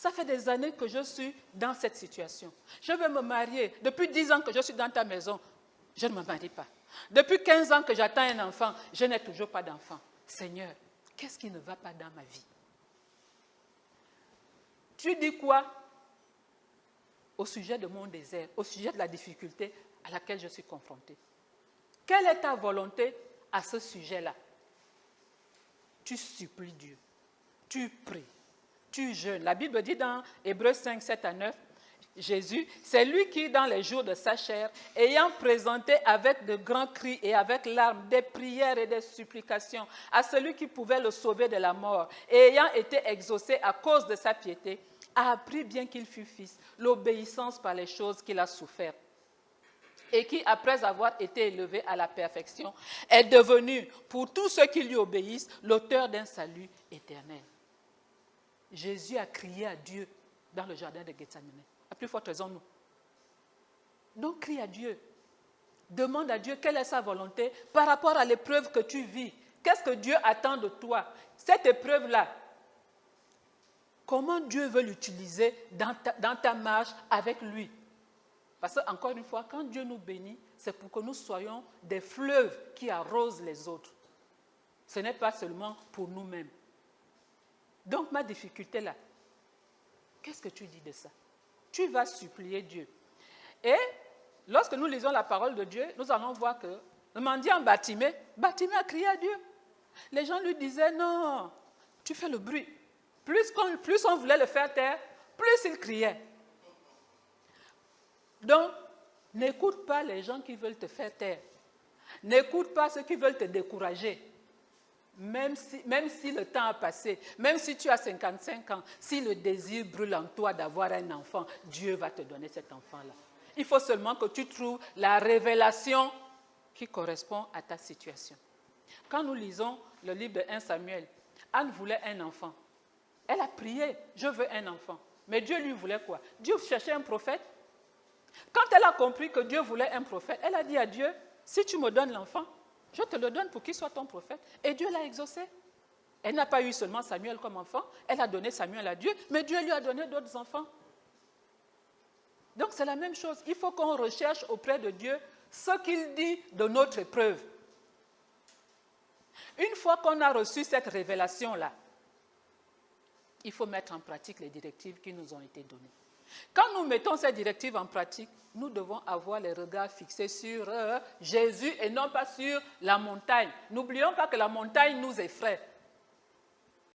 ça fait des années que je suis dans cette situation. Je veux me marier. Depuis 10 ans que je suis dans ta maison, je ne me marie pas. Depuis 15 ans que j'attends un enfant, je n'ai toujours pas d'enfant. Seigneur, qu'est-ce qui ne va pas dans ma vie? Tu dis quoi au sujet de mon désert, au sujet de la difficulté à laquelle je suis confrontée? Quelle est ta volonté à ce sujet-là? Tu supplies Dieu, tu pries, tu jeûnes. La Bible dit dans Hébreux 5, 7 à 9, Jésus, c'est lui qui, dans les jours de sa chair, ayant présenté avec de grands cris et avec larmes des prières et des supplications à celui qui pouvait le sauver de la mort, et ayant été exaucé à cause de sa piété, a appris, bien qu'il fût fils, l'obéissance par les choses qu'il a souffert. Et qui, après avoir été élevé à la perfection, est devenu, pour tous ceux qui lui obéissent, l'auteur d'un salut éternel. Jésus a crié à Dieu dans le jardin de Gethsémani. À plus forte raison, nous. Donc, crie à Dieu. Demande à Dieu quelle est sa volonté par rapport à l'épreuve que tu vis. Qu'est-ce que Dieu attend de toi? Cette épreuve-là, comment Dieu veut l'utiliser dans ta marche avec lui? Parce qu'encore une fois, quand Dieu nous bénit, c'est pour que nous soyons des fleuves qui arrosent les autres. Ce n'est pas seulement pour nous-mêmes. Donc, ma difficulté là, qu'est-ce que tu dis de ça? Tu vas supplier Dieu. Et lorsque nous lisons la parole de Dieu, nous allons voir que le mendiant Bartimée a crié à Dieu. Les gens lui disaient, non, tu fais le bruit. Plus on voulait le faire taire, plus il criait. Donc, n'écoute pas les gens qui veulent te faire taire. N'écoute pas ceux qui veulent te décourager. Même si le temps a passé, même si tu as 55 ans, si le désir brûle en toi d'avoir un enfant, Dieu va te donner cet enfant-là. Il faut seulement que tu trouves la révélation qui correspond à ta situation. Quand nous lisons le livre de 1 Samuel, Anne voulait un enfant. Elle a prié, je veux un enfant. Mais Dieu lui voulait quoi? Dieu cherchait un prophète. Quand elle a compris que Dieu voulait un prophète, elle a dit à Dieu, si tu me donnes l'enfant, je te le donne pour qu'il soit ton prophète. Et Dieu l'a exaucé. Elle n'a pas eu seulement Samuel comme enfant, elle a donné Samuel à Dieu, mais Dieu lui a donné d'autres enfants. Donc c'est la même chose. Il faut qu'on recherche auprès de Dieu ce qu'il dit de notre épreuve. Une fois qu'on a reçu cette révélation-là, il faut mettre en pratique les directives qui nous ont été données. Quand nous mettons ces directives en pratique, nous devons avoir les regards fixés sur Jésus et non pas sur la montagne. N'oublions pas que la montagne nous effraie.